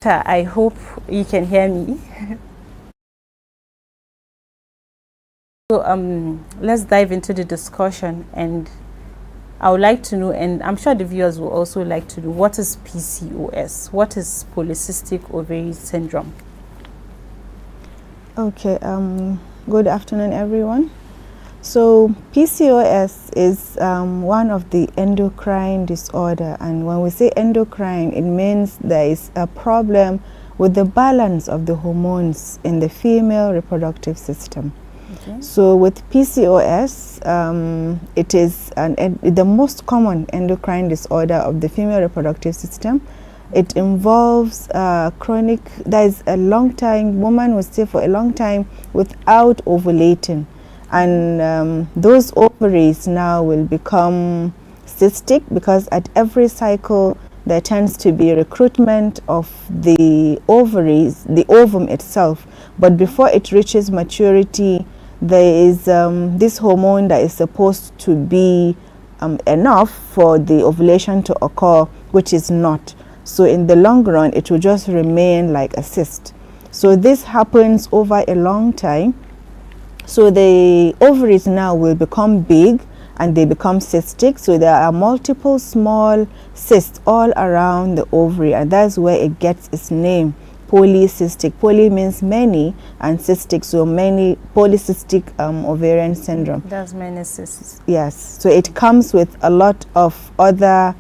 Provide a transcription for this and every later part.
I hope you can hear me. So let's dive into the discussion, and I would like to know, and I'm sure the viewers will also like to know, what is PCOS? What is polycystic ovary syndrome? Okay, good afternoon everyone. So PCOS is one of the endocrine disorder, and when we say endocrine, it means there is a problem with the balance of the hormones in the female reproductive system. Okay. So with PCOS, it is the most common endocrine disorder of the female reproductive system. It involves chronic, that is a long time, woman will stay for a long time without ovulating. And those ovaries now will become cystic, because at every cycle there tends to be recruitment of the ovaries, the ovum itself. But before it reaches maturity, there is this hormone that is supposed to be enough for the ovulation to occur, which is not. So in the long run, it will just remain like a cyst. So this happens over a long time. So the ovaries now will become big and they become cystic. So there are multiple small cysts all around the ovary, and that's where it gets its name, polycystic. Poly means many, and cystic, so many, polycystic ovarian syndrome. There's many cysts. Yes, so it comes with a lot of other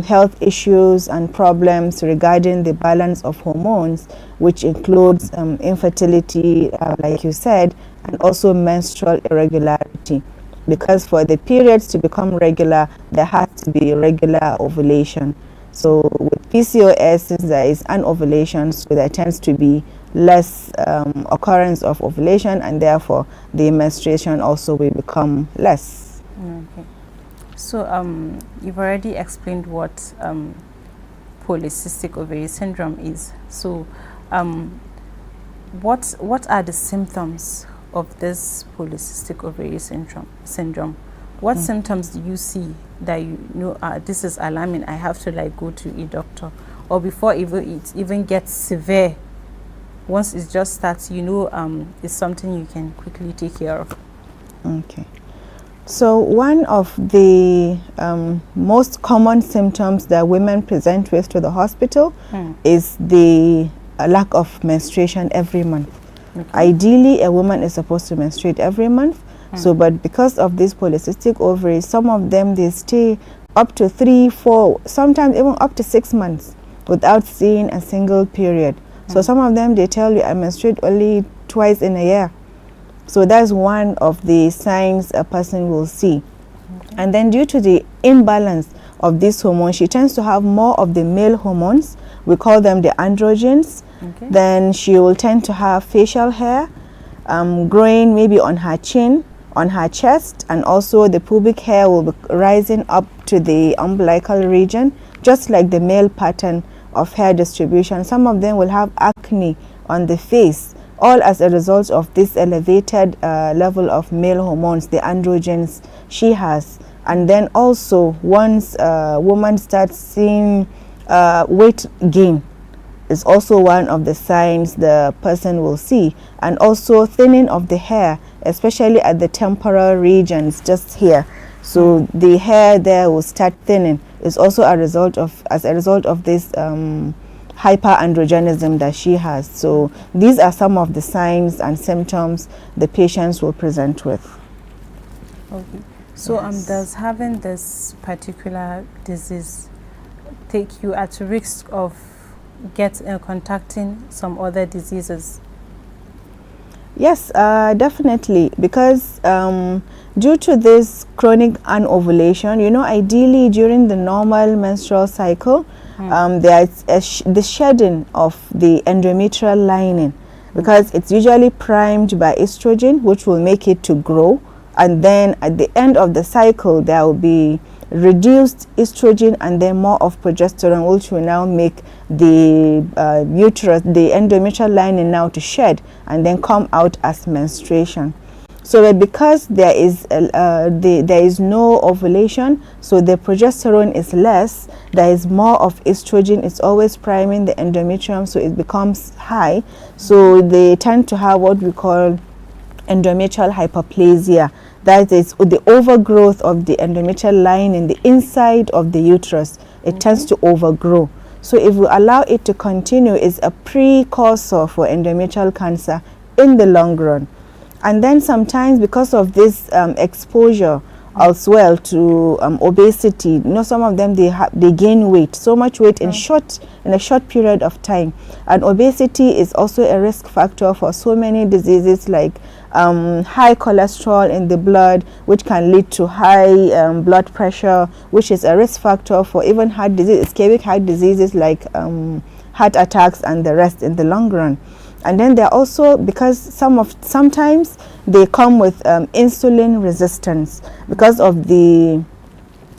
health issues and problems regarding the balance of hormones, which includes infertility, like you said, and also menstrual irregularity, because for the periods to become regular, there has to be regular ovulation. So with PCOS, since there is an ovulation, so there tends to be less occurrence of ovulation, and therefore the menstruation also will become less. Okay. So you've already explained what polycystic ovary syndrome is. So what are the symptoms of this polycystic ovary syndrome? What symptoms do you see that you know this is alarming, I have to like go to a doctor? Or before it even gets severe, once it just starts, you know, it's something you can quickly take care of? Okay. So one of the most common symptoms that women present with to the hospital is the lack of menstruation every month. Okay. Ideally, a woman is supposed to menstruate every month. So, but because of these polycystic ovaries, some of them, they stay up to 3, 4, sometimes even up to 6 months without seeing a single period. So some of them, they tell you, I menstruate only twice in a year. So that's one of the signs a person will see. Okay. And then due to the imbalance of this hormone, she tends to have more of the male hormones. We call them the androgens. Okay. Then she will tend to have facial hair growing maybe on her chin, on her chest, and also the pubic hair will be rising up to the umbilical region, just like the male pattern of hair distribution. Some of them will have acne on the face, all as a result of this elevated level of male hormones, the androgens she has. And then also, once a woman starts seeing weight gain, is also one of the signs the person will see. And also thinning of the hair, especially at the temporal regions, just here. So the hair there will start thinning. It's also as a result of this hyperandrogenism that she has. So these are some of the signs and symptoms the patients will present with. Okay. So yes. Does having this particular disease take you at risk of contacting some other diseases? Yes, definitely, because due to this chronic anovulation, you know, ideally during the normal menstrual cycle, there is the shedding of the endometrial lining, because it's usually primed by estrogen, which will make it to grow, and then at the end of the cycle there will be reduced estrogen and then more of progesterone, which will now make the uterus, the endometrial lining now to shed and then come out as menstruation. So because there is no ovulation, so the progesterone is less, there is more of estrogen, it's always priming the endometrium, so it becomes high. So they tend to have what we call endometrial hyperplasia. That is the overgrowth of the endometrial lining in the inside of the uterus. It tends to overgrow. So if we allow it to continue, it's a precursor for endometrial cancer in the long run. And then sometimes because of this exposure as well to obesity, some of them they gain weight, so much weight in a short period of time. And obesity is also a risk factor for so many diseases like high cholesterol in the blood, which can lead to high blood pressure, which is a risk factor for even heart disease, ischemic heart diseases like heart attacks and the rest in the long run. And then there are also, because sometimes they come with insulin resistance because of the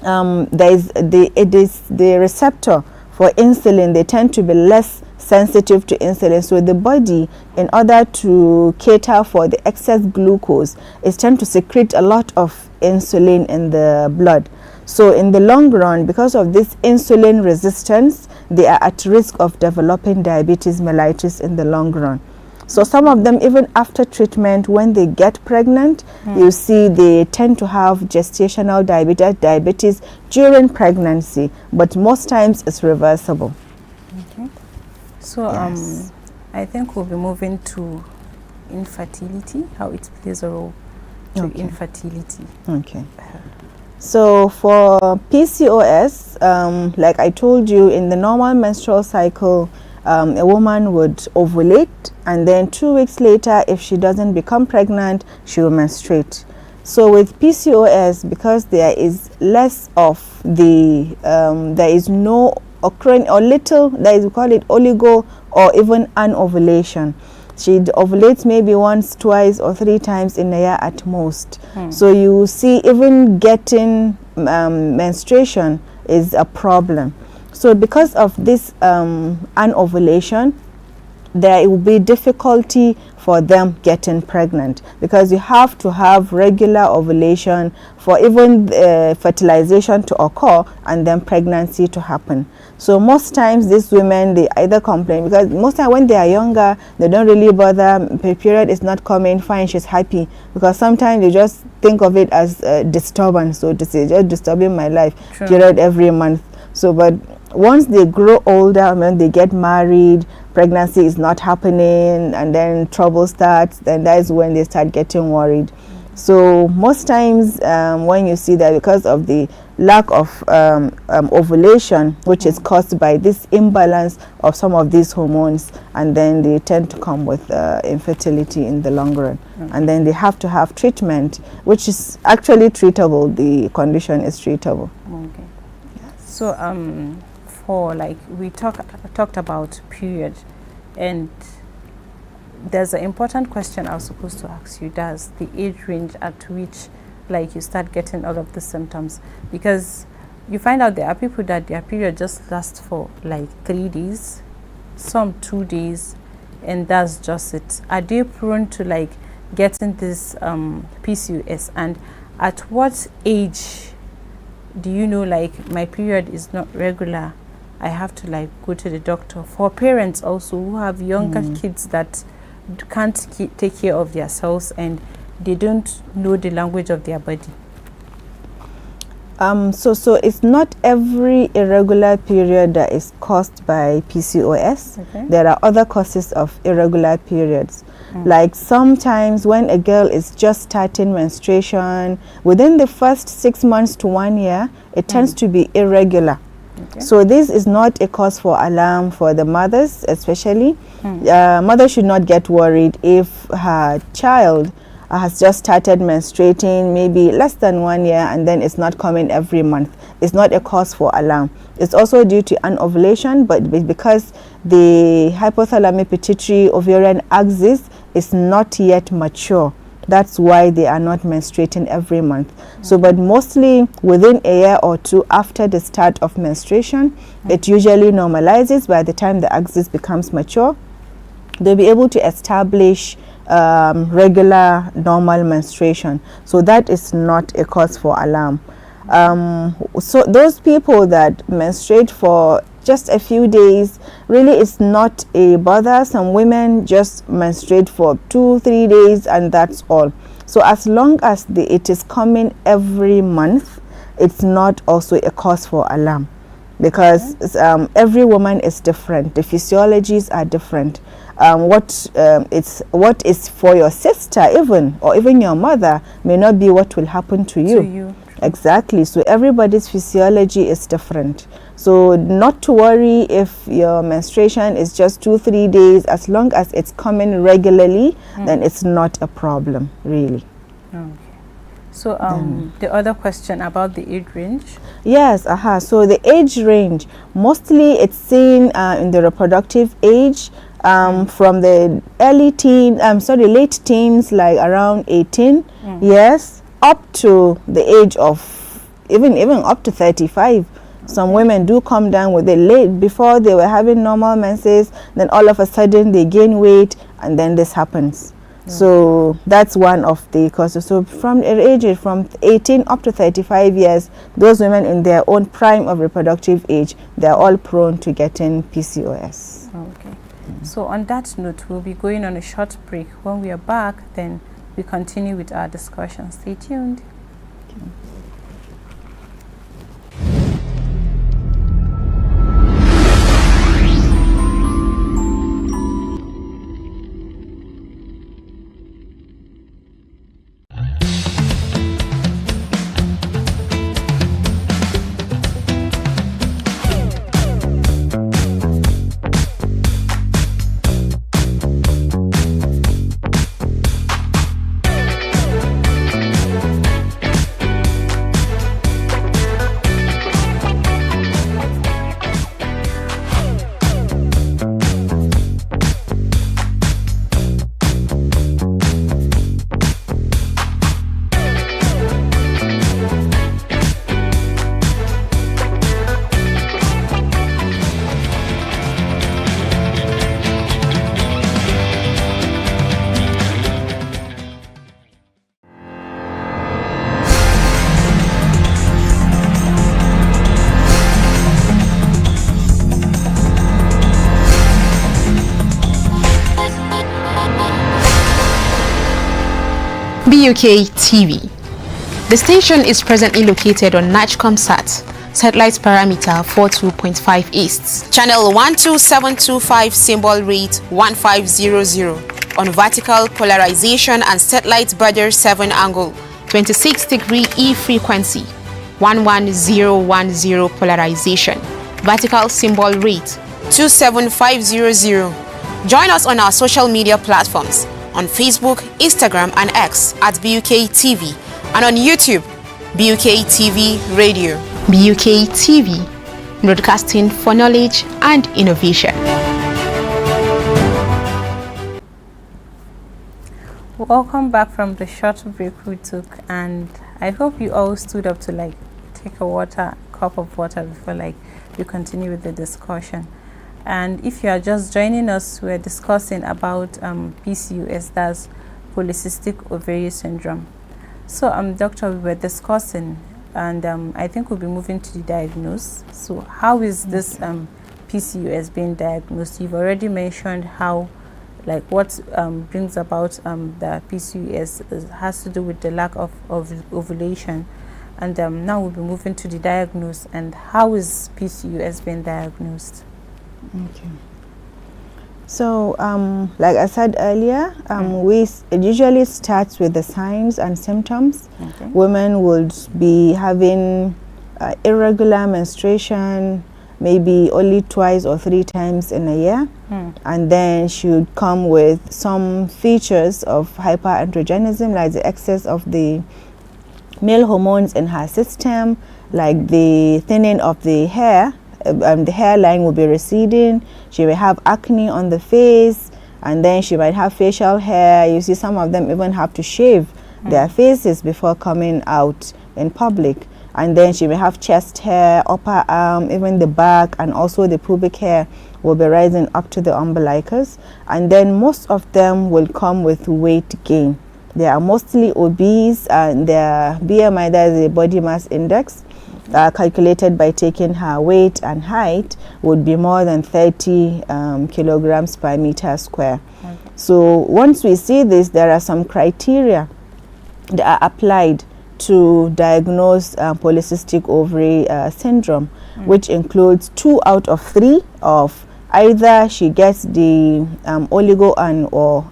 the receptor for insulin. They tend to be less sensitive to insulin, so the body, in order to cater for the excess glucose, is tend to secrete a lot of insulin in the blood. So in the long run, because of this insulin resistance, they are at risk of developing diabetes mellitus in the long run. So some of them, even after treatment, when they get pregnant, you see they tend to have gestational diabetes during pregnancy, but most times it's reversible. Okay. So yes. I think we'll be moving to infertility, how it plays a role to infertility. Okay. So for PCOS, like I told you, in the normal menstrual cycle, a woman would ovulate, and then 2 weeks later, if she doesn't become pregnant, she will menstruate. So with PCOS, because there is less of the, there is no occurring or little, we call it oligo or even anovulation. She ovulates maybe once, twice, or 3 times in a year at most. So you see, even getting menstruation is a problem. So because of this anovulation, there will be difficulty for them getting pregnant, because you have to have regular ovulation for even fertilization to occur and then pregnancy to happen. So most times these women, they either complain, because most times when they are younger, they don't really bother, the period is not coming, fine, she's happy, because sometimes they just think of it as a disturbance, so to say, just disturbing my life. True. Period every month. So but once they grow older, when they get married, pregnancy is not happening, and then trouble starts, then that is when they start getting worried. So most times when you see that, because of the lack of ovulation, which is caused by this imbalance of some of these hormones, and then they tend to come with infertility in the long run. And then they have to have treatment, which is actually treatable. The condition is treatable. Okay. So for, like, we talked about period, and there's an important question I was supposed to ask you. That's the age range at which, like, you start getting all of the symptoms, because you find out there are people that their period just lasts for like 3 days, some 2 days, and that's just it. Are they prone to like getting this PCOS, and at what age do you know, like, my period is not regular, I have to like go to the doctor? For parents also who have younger kids that can't take care of themselves and they don't know the language of their body. So it's not every irregular period that is caused by PCOS. Okay. There are other causes of irregular periods. Like sometimes when a girl is just starting menstruation, within the first 6 months to 1 year, it tends to be irregular. Okay. So this is not a cause for alarm for the mothers, especially. Mother should not get worried if her child has just started menstruating maybe less than 1 year and then it's not coming every month. It's not a cause for alarm. It's also due to anovulation, but because the hypothalamic pituitary ovarian axis is not yet mature, that's why they are not menstruating every month. So but mostly within a year or 2 after the start of menstruation, it usually normalizes. By the time the axis becomes mature, they'll be able to establish regular normal menstruation. So that is not a cause for alarm. So those people that menstruate for just a few days, really it's not a bother. Some women just menstruate for 2-3 days and that's all. So as long as it is coming every month, it's not also a cause for alarm, because every woman is different. The physiologies are different. What is for your sister or even your mother may not be what will happen to you. Exactly. So everybody's physiology is different. So not to worry if your menstruation is just 2-3 days. As long as it's coming regularly, then it's not a problem, really. Okay. So the other question about the age range? Yes, So the age range, mostly it's seen in the reproductive age, from the late teens, like around 18 years, up to the age of even up to 35. Some women do come down with it late, before they were having normal menses, then all of a sudden they gain weight, and then this happens. So that's one of the causes. So from age from 18 up to 35 years, those women in their own prime of reproductive age, they're all prone to getting PCOS. Okay. So on that note, we'll be going on a short break. When we are back, then we continue with our discussion. Stay tuned. Okay. BUK TV. The station is presently located on Natchcomsat, satellite parameter 42.5 East, channel 12725, symbol rate 1500, on vertical polarization and satellite border 7 angle, 26-degree E frequency, 11010 polarization, vertical symbol rate 27500. Join us on our social media platforms on Facebook, Instagram and X at BUK TV, and on YouTube, BUK TV Radio. BUK TV, broadcasting for knowledge and innovation. Welcome back from the short break we took, and I hope you all stood up to take a cup of water before we continue with the discussion. And if you are just joining us, we're discussing about PCOS, that's polycystic ovary syndrome. So doctor, we were discussing, and I think we'll be moving to the diagnosis. So how is this PCOS being diagnosed? You've already mentioned how, what brings about the PCOS has to do with the lack of ovulation, and now we'll be moving to the diagnosis. And how is PCOS being diagnosed? Okay. So, like I said earlier, it usually starts with the signs and symptoms. Okay. Women would be having irregular menstruation, maybe only 2 or 3 times in a year, and then she would come with some features of hyperandrogenism, like the excess of the male hormones in her system, like the thinning of the hair. The hairline will be receding. She may have acne on the face, and then she might have facial hair. You see, some of them even have to shave their faces before coming out in public. and then she may have chest hair, upper arm, even the back, and also the pubic hair will be rising up to the umbilicus. And then most of them will come with weight gain. They are mostly obese, and their BMI, that is the body mass index, calculated by taking her weight and height, would be more than 30 kilograms per meter square. Okay. So once we see this, there are some criteria that are applied to diagnose polycystic ovary syndrome, which includes 2 out of 3 of either she gets the oligo or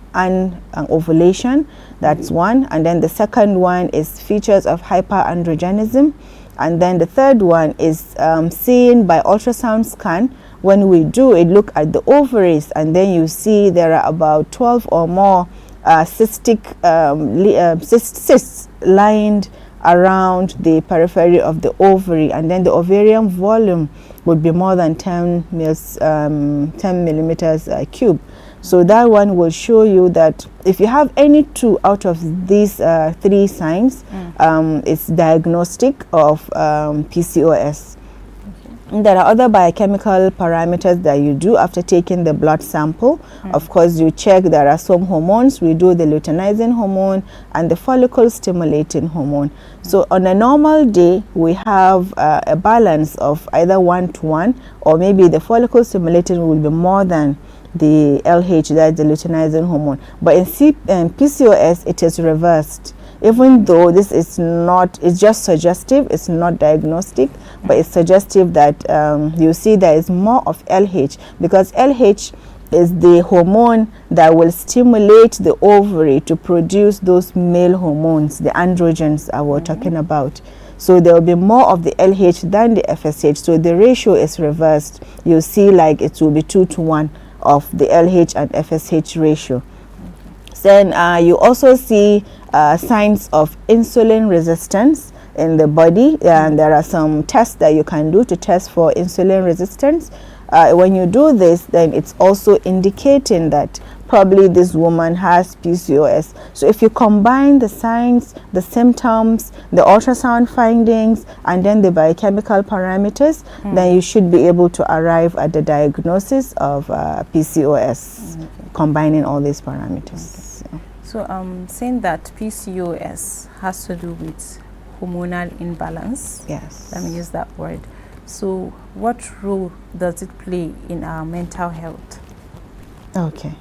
ovulation. That's one. And then the second one is features of hyperandrogenism. And then the third one is seen by ultrasound scan. When we do it, look at the ovaries, and then you see there are about 12 or more cysts lined around the periphery of the ovary, and then the ovarian volume would be more than 10 millimeters cube. So that one will show you that if you have any 2 out of these 3 signs, it's diagnostic of PCOS. Okay. There are other biochemical parameters that you do after taking the blood sample. Of course, you check there are some hormones. We do the luteinizing hormone and the follicle stimulating hormone. So on a normal day, we have a balance of either 1:1, or maybe the follicle stimulating will be more than the LH, that's the luteinizing hormone. But in PCOS, it is reversed. Even though this is not, it's just suggestive, it's not diagnostic, but it's suggestive that you see there is more of LH, because LH is the hormone that will stimulate the ovary to produce those male hormones, the androgens I was talking about. So there will be more of the LH than the FSH. So the ratio is reversed. You see, like it will be 2:1 of the LH and FSH ratio. Then you also see signs of insulin resistance in the body, and there are some tests that you can do to test for insulin resistance. When you do this, then it's also indicating that probably this woman has PCOS. So if you combine the signs, the symptoms, the ultrasound findings, and then the biochemical parameters, then you should be able to arrive at the diagnosis of PCOS, combining all these parameters. So saying that PCOS has to do with hormonal imbalance. Yes. Let me use that word. So what role does it play in our mental health? Okay.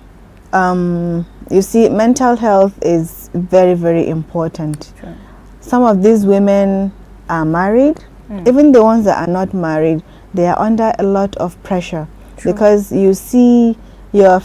You see, mental health is very, very important. Sure. Some of these women are married. Even the ones that are not married, they are under a lot of pressure. True. Because you see your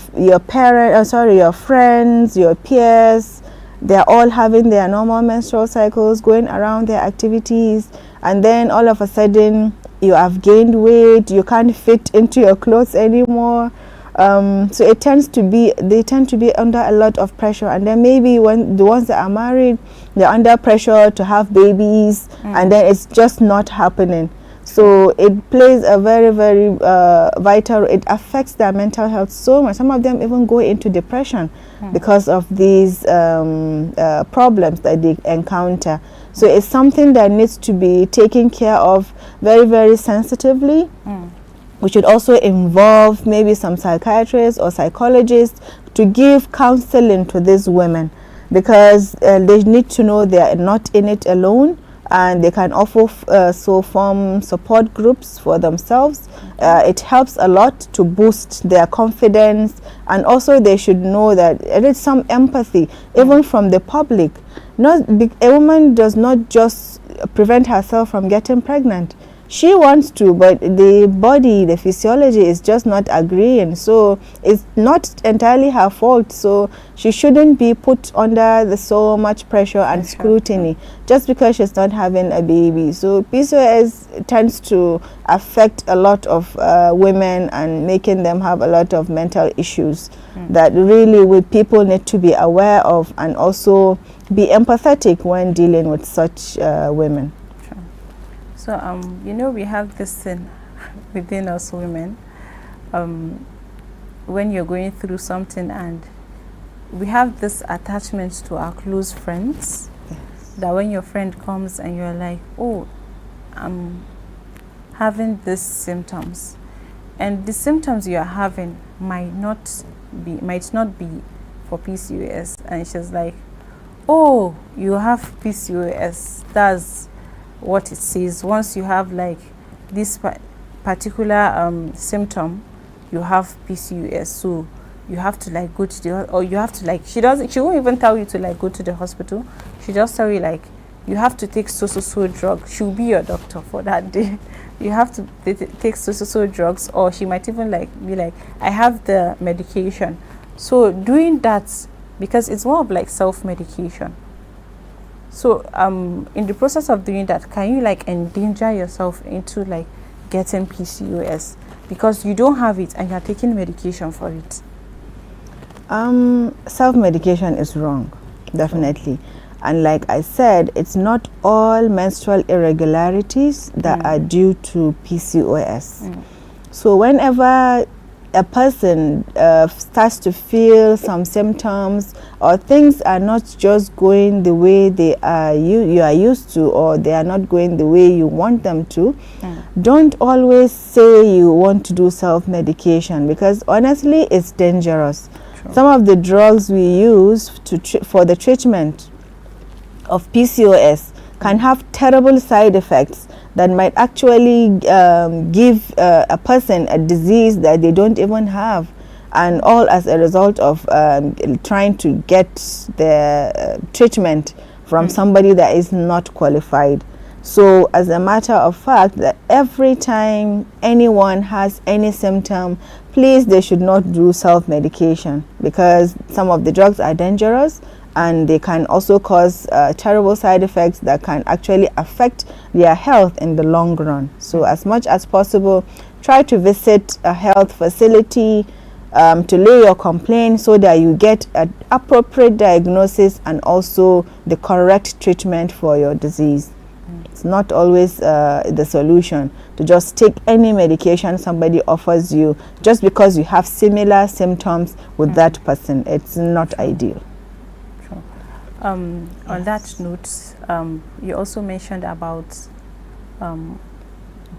parents, your friends, your peers, they're all having their normal menstrual cycles, going around their activities, and then all of a sudden you have gained weight, you can't fit into your clothes anymore. So they tend to be under a lot of pressure, and then maybe when the ones that are married, they're under pressure to have babies, and then it's just not happening. So it plays a very, very vital. It affects their mental health so much. Some of them even go into depression because of these problems that they encounter. So it's something that needs to be taken care of very, very sensitively. We should also involve maybe some psychiatrists or psychologists to give counseling to these women, because they need to know they are not in it alone, and they can also form support groups for themselves. It helps a lot to boost their confidence, and also they should know that there is some empathy even from the public. A woman does not just prevent herself from getting pregnant. She wants to, but the body, the physiology is just not agreeing. So it's not entirely her fault. So she shouldn't be put under so much pressure and scrutiny just because she's not having a baby. So PCOS tends to affect a lot of women and making them have a lot of mental issues that really people need to be aware of, and also be empathetic when dealing with such women. So, we have this thing within us women, when you're going through something, and we have this attachment to our close friends, that when your friend comes and you're like, oh, I'm having these symptoms, and the symptoms you are having might not be for PCOS, and she's like, oh, you have PCOS, that's what it says. Once you have like this particular symptom, you have PCOS, so you have to like go to the, or you have to like, she won't even tell you to like go to the hospital. She just tell you like, you have to take so drug. She'll be your doctor for that day. You have to take so drugs, or she might even like be like, I have the medication. So doing that, because it's more of like self-medication. So in the process of doing that, can you like endanger yourself into like getting PCOS because you don't have it and you're taking medication for it? Self-medication is wrong, definitely. And like I said, it's not all menstrual irregularities that are due to PCOS. So whenever a person starts to feel some symptoms, or things are not just going the way they are you are used to, or they are not going the way you want them to, don't always say you want to do self-medication, because honestly it's dangerous. True. Some of the drugs we use for the treatment of PCOS can have terrible side effects that might actually give a person a disease that they don't even have, and all as a result of trying to get the treatment from somebody that is not qualified. So as a matter of fact, that every time anyone has any symptom, please, they should not do self-medication, because some of the drugs are dangerous and they can also cause terrible side effects that can actually affect their health in the long run. So as much as possible, try to visit a health facility to lay your complaint, so that you get an appropriate diagnosis and also the correct treatment for your disease. It's not always the solution to just take any medication somebody offers you just because you have similar symptoms with that person. It's not ideal. On that note, you also mentioned about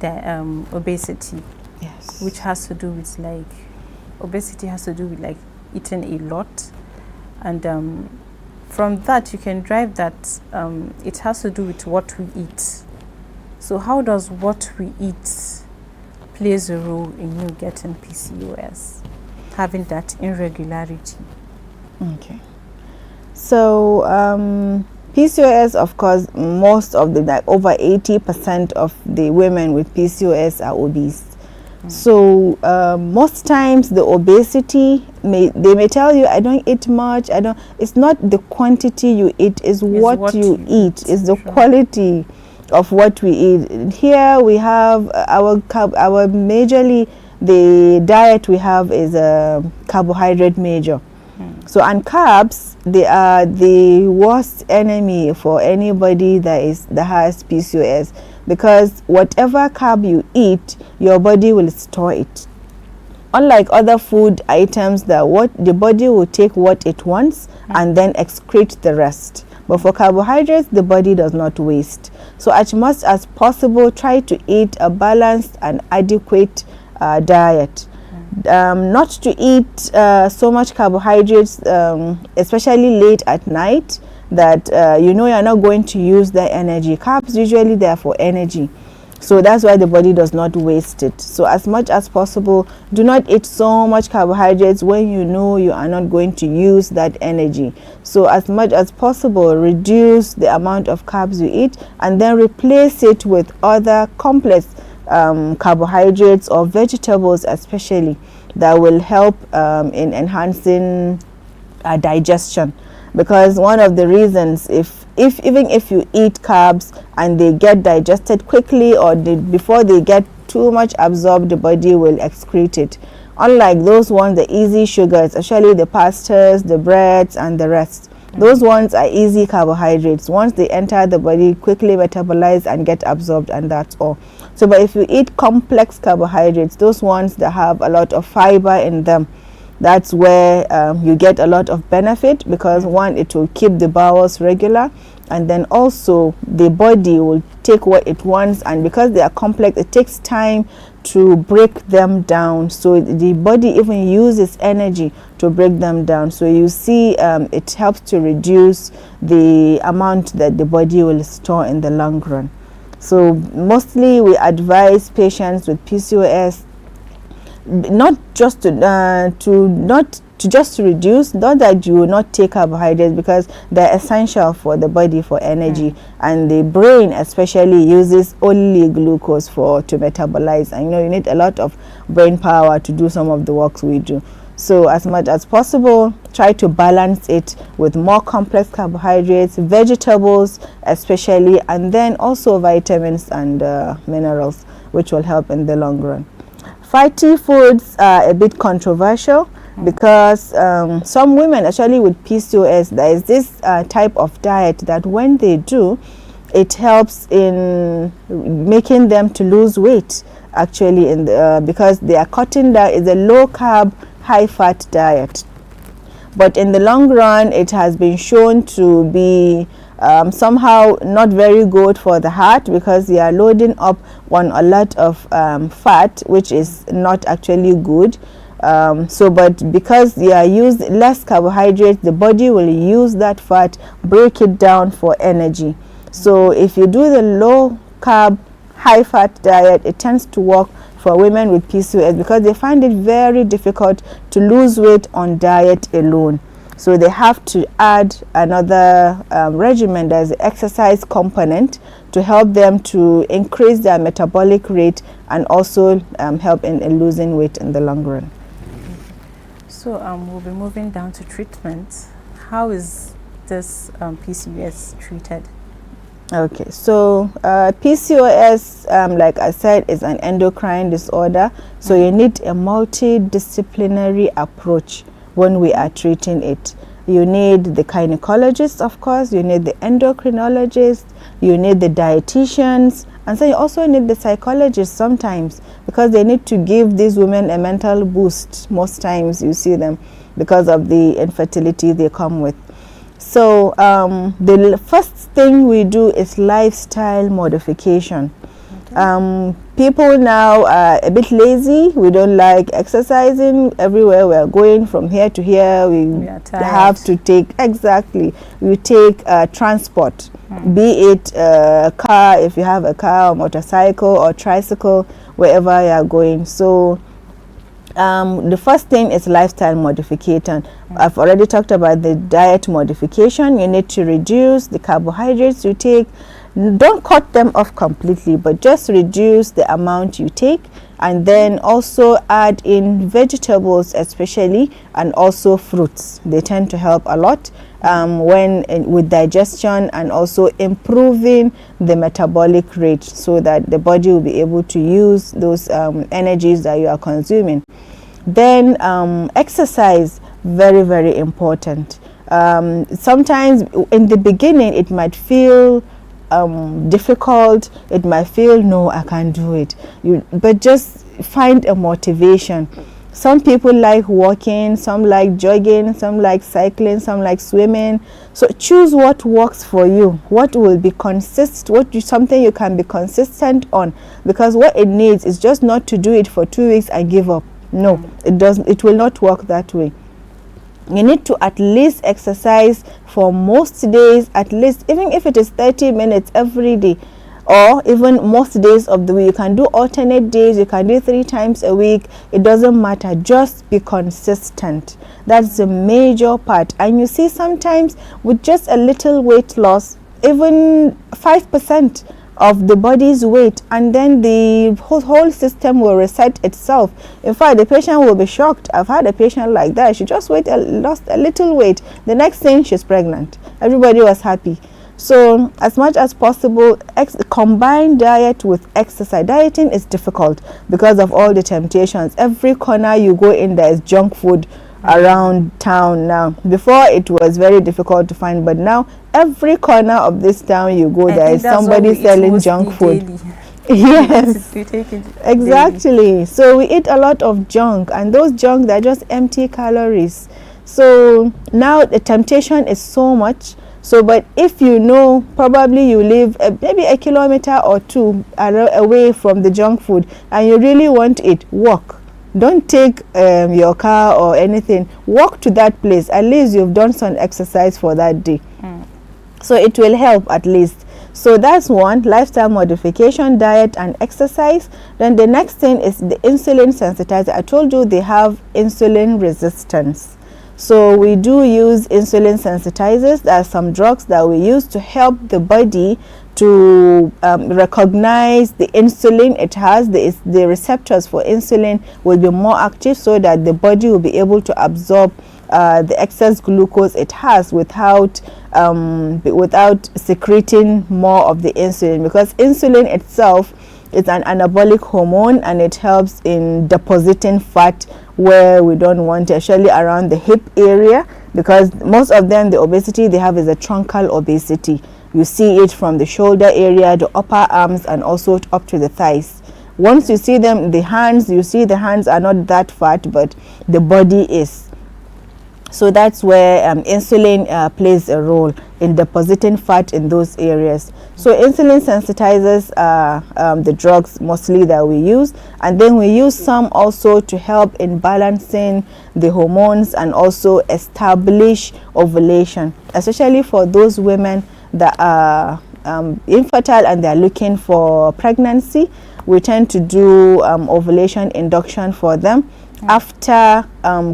the obesity, yes, which has to do with like, obesity has to do with like eating a lot, and from that you can drive that it has to do with what we eat. So how does what we eat plays a role in you getting PCOS, having that irregularity? Okay. So PCOS, of course, most of the, like over 80% of the women with PCOS are obese. So most times the obesity, they may tell you, I don't eat much, it's not the quantity you eat, it's what you eat, it's the quality of what we eat. Here we have our majorly, the diet we have is a carbohydrate major. So, and carbs, they are the worst enemy for anybody that has PCOS, because whatever carb you eat, your body will store it. Unlike other food items that the body will take what it wants and then excrete the rest. But for carbohydrates, the body does not waste. So as much as possible, try to eat a balanced and adequate diet. Not to eat so much carbohydrates, especially late at night, that you know you're not going to use the energy. Carbs usually there for energy, so that's why the body does not waste it. So as much as possible, do not eat so much carbohydrates when you know you are not going to use that energy. So as much as possible, reduce the amount of carbs you eat and then replace it with other complex carbohydrates or vegetables, especially, that will help in enhancing digestion. Because one of the reasons, even if you eat carbs and they get digested quickly, or before they get too much absorbed, the body will excrete it. Unlike those ones, the easy sugars, especially the pastas, the breads and the rest, those ones are easy carbohydrates. Once they enter the body, quickly metabolize and get absorbed, and that's all. So but if you eat complex carbohydrates, those ones that have a lot of fiber in them, That's where you get a lot of benefit, because one, it will keep the bowels regular, and then also the body will take what it wants, and because they are complex, it takes time to break them down. So the body even uses energy to break them down. So you see, it helps to reduce the amount that the body will store in the long run. So mostly we advise patients with PCOS not just to reduce, not that you will not take carbohydrates, because they're essential for the body for energy, and the brain especially uses only glucose to metabolize, and you need a lot of brain power to do some of the works we do. So as much as possible, try to balance it with more complex carbohydrates, vegetables especially, and then also vitamins and minerals, which will help in the long run. Fatty foods are a bit controversial, because some women, actually with PCOS, there is this type of diet that when they do, it helps in making them to lose weight, actually, because they are cutting down. It's a low carb, high fat diet, but in the long run it has been shown to be somehow not very good for the heart, because they are loading up on a lot of fat, which is not actually good. But because they are used less carbohydrates, the body will use that fat, break it down for energy. So if you do the low carb, high fat diet, it tends to work for women with PCOS, because they find it very difficult to lose weight on diet alone. So they have to add another regimen, there's an exercise component, to help them to increase their metabolic rate and also help in losing weight in the long run. So we'll be moving down to treatment. How is this PCOS treated? Okay, so PCOS, like I said, is an endocrine disorder. So you need a multidisciplinary approach when we are treating it. You need the gynecologist, of course, you need the endocrinologist, you need the dietitians, and so you also need the psychologists sometimes, because they need to give these women a mental boost. Most times you see them because of the infertility they come with. So the first thing we do is lifestyle modification. People now are a bit lazy. We don't like exercising. Everywhere we are going from here to here, we have to take, we take transport, be it a car, if you have a car, or motorcycle or tricycle, wherever you are going. So the first thing is lifestyle modification. I've already talked about the diet modification. You need to reduce the carbohydrates you take. Don't cut them off completely, but just reduce the amount you take, and then also add in vegetables especially, and also fruits. They tend to help a lot with digestion, and also improving the metabolic rate, so that the body will be able to use those energies that you are consuming. Then exercise, very, very important. Sometimes in the beginning it might feel difficult, it might feel, no, I can't do it, but just find a motivation. Some people like walking, some like jogging, some like cycling, some like swimming. So choose what works for you, what will be something you can be consistent on, because what it needs is just not to do it for 2 weeks and give up. No, it will not work that way. You need to at least exercise for most days, at least, even if it is 30 minutes every day, or even most days of the week. You can do alternate days, you can do 3 times a week. It doesn't matter, just be consistent. That's the major part. And you see, sometimes with just a little weight loss, even 5% of the body's weight, and then the whole system will reset itself. In fact, the patient will be shocked. I've had a patient like that. She just lost a little weight. The next thing, she's pregnant. Everybody was happy. So as much as possible, combine diet with exercise. Dieting is difficult because of all the temptations. Every corner you go in, there is junk food around town now. Before, it was very difficult to find, but now every corner of this town you go, there is somebody selling junk food. Yes, we take it exactly. daily. So we eat a lot of junk, and those junk, they're just empty calories. So now the temptation is so much. So, but if you know, probably you live maybe a kilometer or two away from the junk food, and you really want it, walk. Don't take your car or anything. Walk to that place. At least you've done some exercise for that day. So it will help at least. So that's one, lifestyle modification, diet and exercise. Then the next thing is the insulin sensitizer. I told you they have insulin resistance. So we do use insulin sensitizers. There are some drugs that we use to help the body to recognize the insulin it has. The receptors for insulin will be more active, so that the body will be able to absorb the excess glucose it has without secreting more of the insulin, because insulin itself is an anabolic hormone, and it helps in depositing fat where we don't want it, especially around the hip area, because most of them, the obesity they have is a truncal obesity. You see it from the shoulder area, the upper arms, and also up to the thighs. Once you see them, the hands, you see the hands are not that fat, but the body is. So that's where insulin plays a role in depositing fat in those areas. So insulin sensitizers are the drugs mostly that we use, and then we use some also to help in balancing the hormones and also establish ovulation, especially for those women that are infertile and they're looking for pregnancy. We tend to do ovulation induction for them after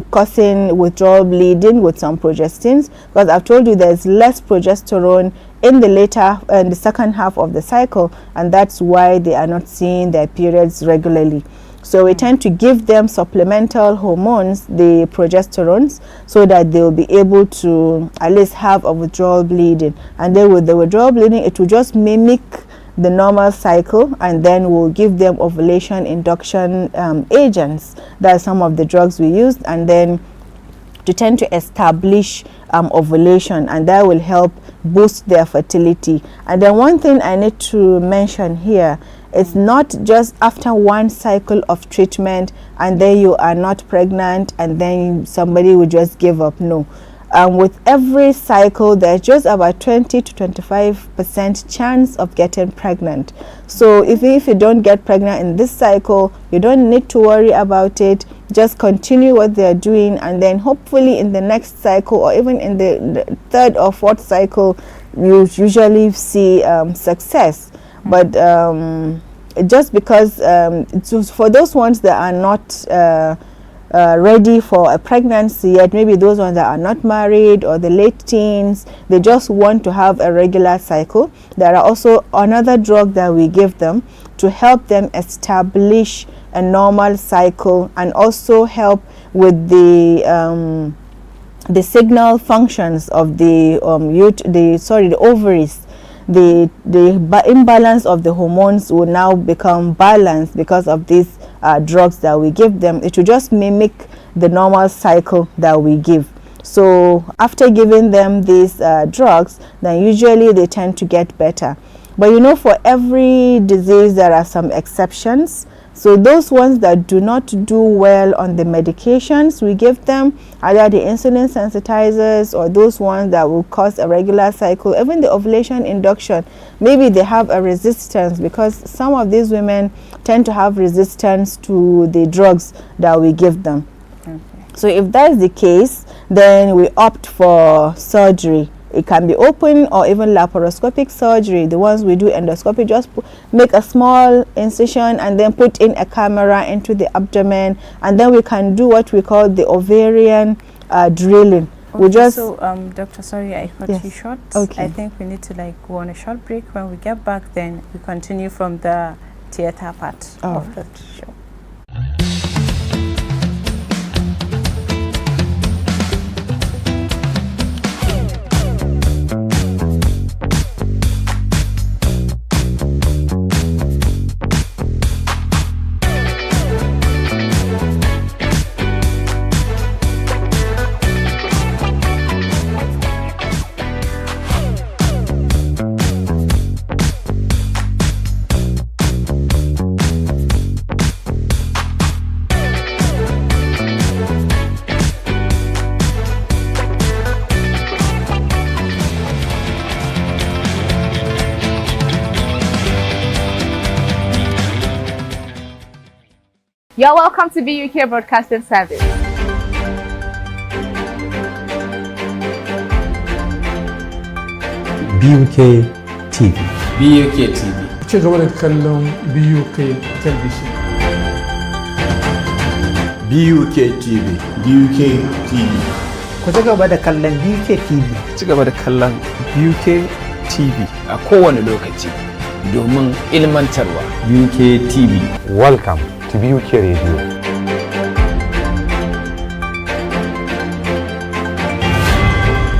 causing withdrawal bleeding with some progestins, because I've told you there's less progesterone in the second half of the cycle, and that's why they are not seeing their periods regularly. So we tend to give them supplemental hormones, the progesterones, so that they'll be able to at least have a withdrawal bleeding. And then with the withdrawal bleeding, it will just mimic the normal cycle, and then we'll give them ovulation induction agents. That are some of the drugs we use, and then to tend to establish ovulation, and that will help boost their fertility. And then one thing I need to mention here, it's not just after one cycle of treatment and then you are not pregnant and then somebody will just give up. No. With every cycle, there's just about 20 to 25% chance of getting pregnant. So even if you don't get pregnant in this cycle, you don't need to worry about it. Just continue what they're doing, and then hopefully in the next cycle, or even in the third or fourth cycle, you usually see success. But just because for those ones that are not ready for a pregnancy yet, maybe those ones that are not married or the late teens, they just want to have a regular cycle, there are also another drug that we give them to help them establish a normal cycle, and also help with the signal functions of the ovaries. The imbalance of the hormones will now become balanced because of these drugs that we give them. It will just mimic the normal cycle that we give. So after giving them these drugs, then usually they tend to get better. But you know, for every disease there are some exceptions. So those ones that do not do well on the medications we give them, either the insulin sensitizers or those ones that will cause a regular cycle, even the ovulation induction, maybe they have a resistance, because some of these women tend to have resistance to the drugs that we give them. Okay. So if that's the case, then we opt for surgery. It can be open or even laparoscopic surgery. The ones we do endoscopy, just make a small incision and then put in a camera into the abdomen, and then we can do what we call the ovarian drilling. Okay, we just doctor, sorry I cut you short. Okay. I think we need to go on a short break. When we get back, then we continue from the theater part of the show. You're welcome to BUK Broadcasting Service. BUK TV. BUK TV. Ci gaba da kallon BUK Television. BUK TV. BUK TV. Ku ci gaba da kallon BUK TV. Ci gaba da kallon BUK TV a kowane lokaci domin ilmantarwa. BUK TV. Welcome to BUK Radio.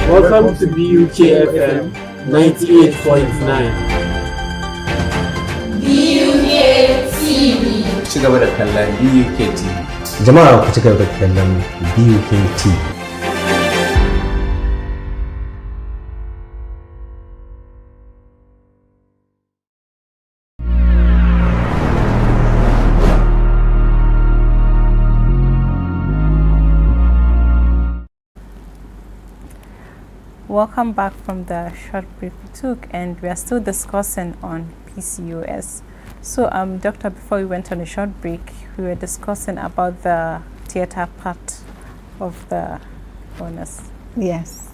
Welcome to BUK FM 98.9. BUK TV. Ci gaba da kallon BUK TV. Jama'a ku ci gaba da kallon BUK TV. Welcome back from the short break we took, and we are still discussing on PCOS. So, doctor, before we went on a short break, we were discussing about the theater part of the illness. Yes.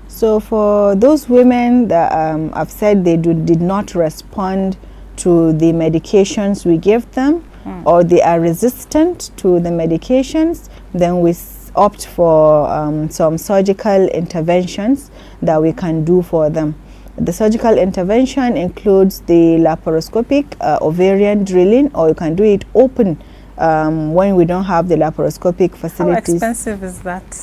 So for those women that I've said they did not respond to the medications we give them, or they are resistant to the medications, then we opt for some surgical interventions that we can do for them. The surgical intervention includes the laparoscopic ovarian drilling, or you can do it open when we don't have the laparoscopic facilities. How expensive is that?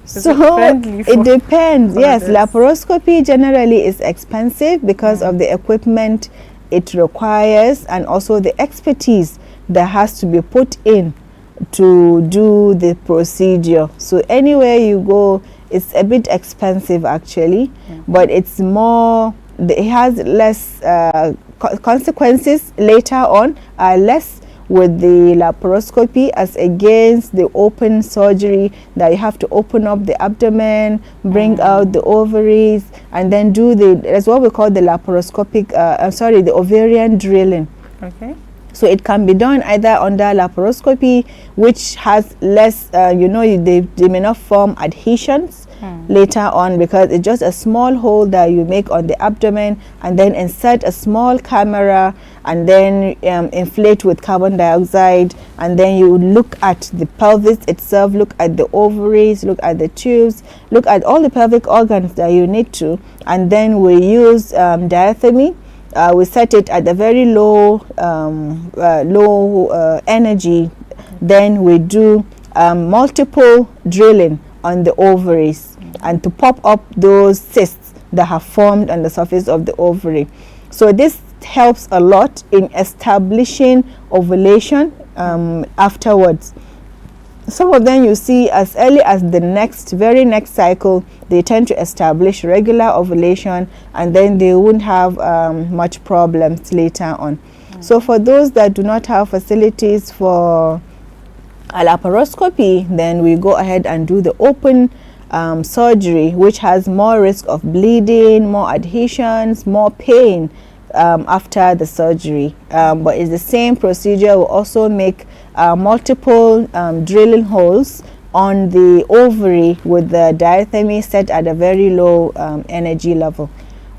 So it depends. Yes, laparoscopy generally is expensive because of the equipment it requires and also the expertise that has to be put in to do the procedure. So anywhere you go, it's a bit expensive actually, but it's more, it has less consequences later on, less with the laparoscopy as against the open surgery that you have to open up the abdomen, bring out the ovaries, and then do that's what we call the laparoscopic, the ovarian drilling. Okay. So it can be done either under laparoscopy, which has less, they may not form adhesions later on, because it's just a small hole that you make on the abdomen and then insert a small camera and then inflate with carbon dioxide, and then you look at the pelvis itself, look at the ovaries, look at the tubes, look at all the pelvic organs that you need to, and then we use diathermy. We set it at a very low energy. Then we do multiple drilling on the ovaries and to pop up those cysts that have formed on the surface of the ovary. So this helps a lot in establishing ovulation afterwards. Some of them you see as early as the very next cycle, they tend to establish regular ovulation, and then they won't have much problems later on. So for those that do not have facilities for a laparoscopy, then we go ahead and do the open surgery, which has more risk of bleeding, more adhesions, more pain after the surgery. But it's the same procedure. We also make multiple drilling holes on the ovary with the diathermy set at a very low energy level.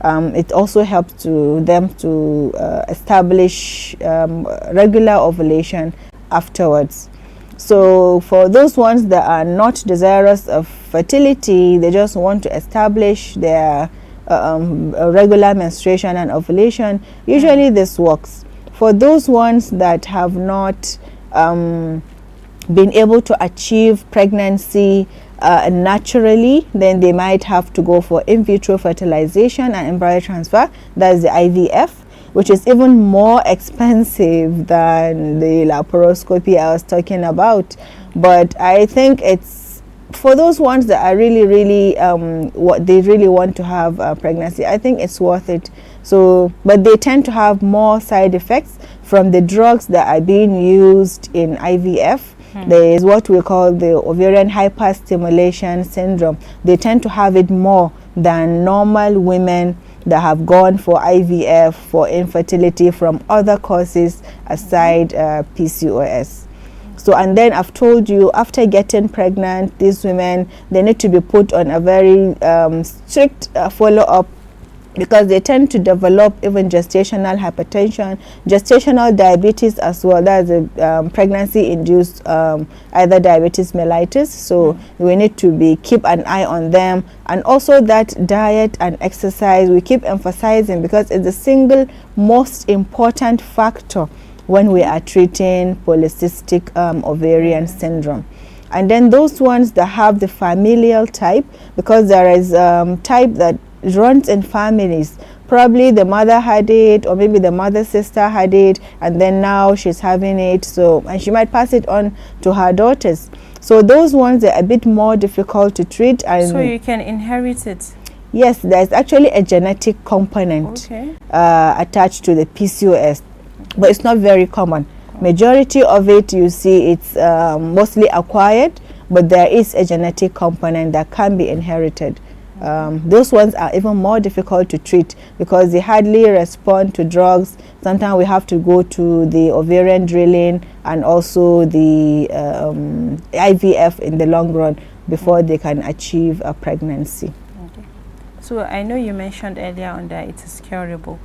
It also helps them to establish regular ovulation afterwards. So for those ones that are not desirous of fertility, they just want to establish their regular menstruation and ovulation, usually this works. For those ones that have not been able to achieve pregnancy naturally, then they might have to go for in vitro fertilization and embryo transfer. That is the IVF, which is even more expensive than the laparoscopy I was talking about. But I think it's for those ones that are really what they really want to have pregnancy, I think it's worth it. So, but they tend to have more side effects from the drugs that are being used in IVF. There is what we call the ovarian hyperstimulation syndrome. They tend to have it more than normal women that have gone for IVF for infertility from other causes aside PCOS. So, and then I've told you, after getting pregnant, these women, they need to be put on a very strict follow-up, because they tend to develop even gestational hypertension, gestational diabetes as well. That's a pregnancy-induced either diabetes mellitus. So we need to keep an eye on them, and also that diet and exercise we keep emphasizing, because it's the single most important factor when we are treating polycystic ovarian syndrome. And then those ones that have the familial type, because there is type that runs in families. Probably the mother had it, or maybe the mother's sister had it, and then now she's having it. So, and she might pass it on to her daughters. So those ones are a bit more difficult to treat. And so you can inherit it? Yes, there's actually a genetic component attached to the PCOS, but it's not very common. Majority of it, you see, it's mostly acquired, but there is a genetic component that can be inherited. Those ones are even more difficult to treat because they hardly respond to drugs. Sometimes we have to go to the ovarian drilling and also the IVF in the long run before they can achieve a pregnancy. Okay. So I know you mentioned earlier on that it is curable,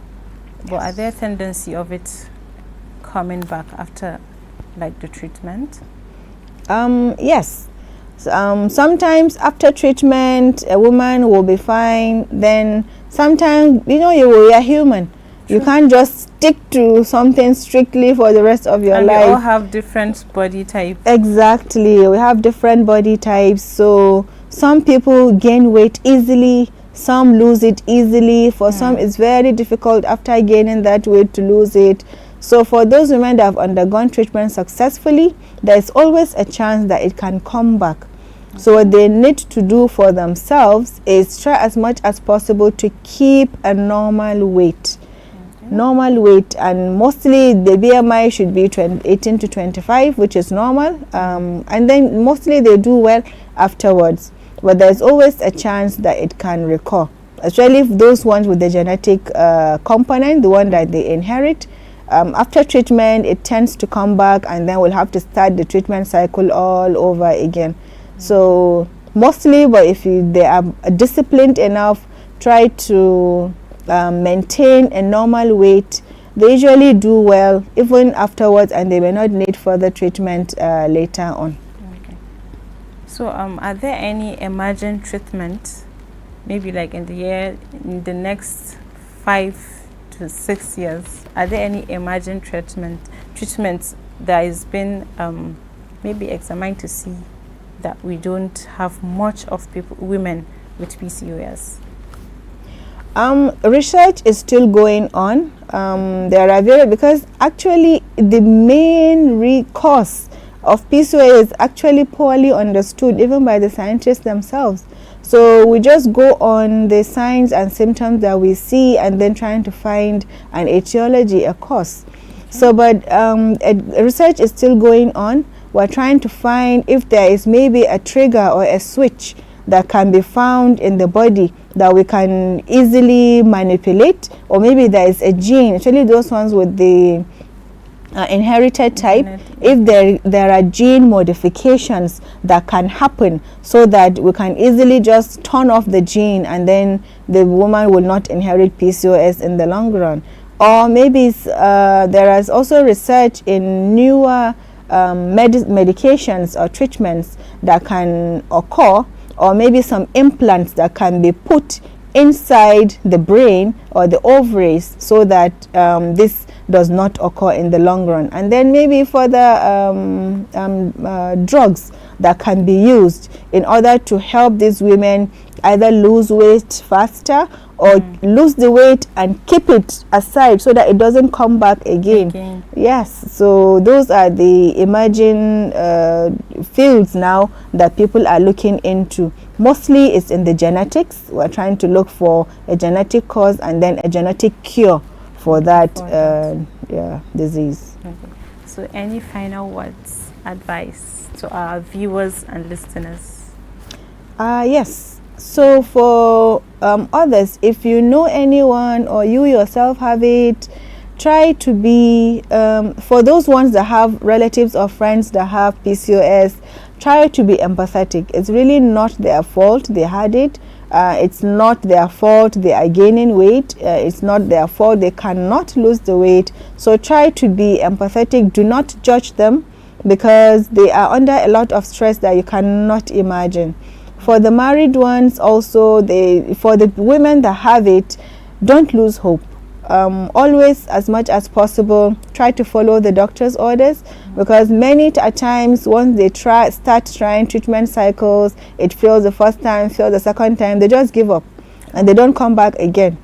but are there tendency of it coming back after like the treatment? Yes. Sometimes after treatment a woman will be fine, then sometimes, you know, we are human. You can't just stick to something strictly for the rest of your life. We all have different body types. Exactly, we have different body types. So some people gain weight easily, some lose it easily. For some it's very difficult after gaining that weight to lose it. So for those women that have undergone treatment successfully, there is always a chance that it can come back. So what they need to do for themselves is try as much as possible to keep a normal weight. Normal weight, and mostly the BMI should be 18 to 25, which is normal. And then mostly they do well afterwards. But there's always a chance that it can recur. Especially if those ones with the genetic component, the one that they inherit, after treatment it tends to come back, and then we'll have to start the treatment cycle all over again. So mostly, but if they are disciplined enough, try to maintain a normal weight, they usually do well even afterwards, and they may not need further treatment later on. Okay. So are there any emergent treatment, maybe like in the next 5 to 6 years, are there any emergent treatments that has been maybe examined to see that we don't have much of women with PCOS? Research is still going on. There are because actually the main cause of PCOS is actually poorly understood even by the scientists themselves. So we just go on the signs and symptoms that we see, and then trying to find an etiology, a cause. So, but research is still going on. We're trying to find if there is maybe a trigger or a switch that can be found in the body that we can easily manipulate, or maybe there is a gene, actually those ones with the inherited type, if there are gene modifications that can happen, so that we can easily just turn off the gene, and then the woman will not inherit PCOS in the long run. Or maybe there is also research in newer medications or treatments that can occur, or maybe some implants that can be put inside the brain or the ovaries, so that this does not occur in the long run. And then maybe further drugs that can be used in order to help these women either lose weight faster, or lose the weight and keep it aside so that it doesn't come back again. Yes, so those are the emerging fields now that people are looking into. Mostly it's in the genetics. We're trying to look for a genetic cause and then a genetic cure for that disease. Okay. So any final words, advice to our viewers and listeners? Yes. So for others, if you know anyone or you yourself have it, try to be, for those ones that have relatives or friends that have PCOS, try to be empathetic. It's really not their fault they had it. It's not their fault they are gaining weight. It's not their fault they cannot lose the weight. So try to be empathetic. Do not judge them, because they are under a lot of stress that you cannot imagine. For the married ones also, for the women that have it, don't lose hope. Always, as much as possible, try to follow the doctor's orders, because many times once they start trying treatment cycles, it fails the first time, fails the second time, they just give up and they don't come back again.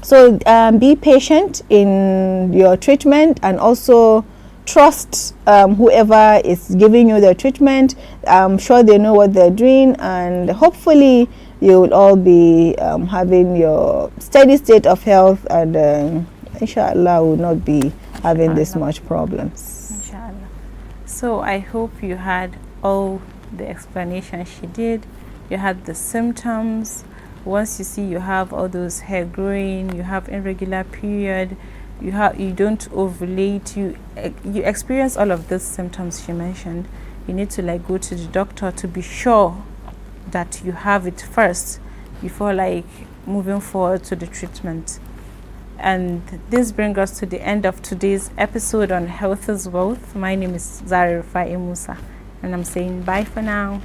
So be patient in your treatment, and also trust whoever is giving you the treatment. I'm sure they know what they're doing, and hopefully you will all be having your steady state of health, and inshallah will not be having this much problems. Inshallah. So I hope you had all the explanation she did. You had the symptoms. Once you see you have all those hair growing, you have irregular period, you don't ovulate, you experience all of those symptoms she mentioned, you need to like go to the doctor to be sure that you have it first before like moving forward to the treatment. And this brings us to the end of today's episode on Health is Wealth. My name is Zara Rufai Musa, and I'm saying bye for now.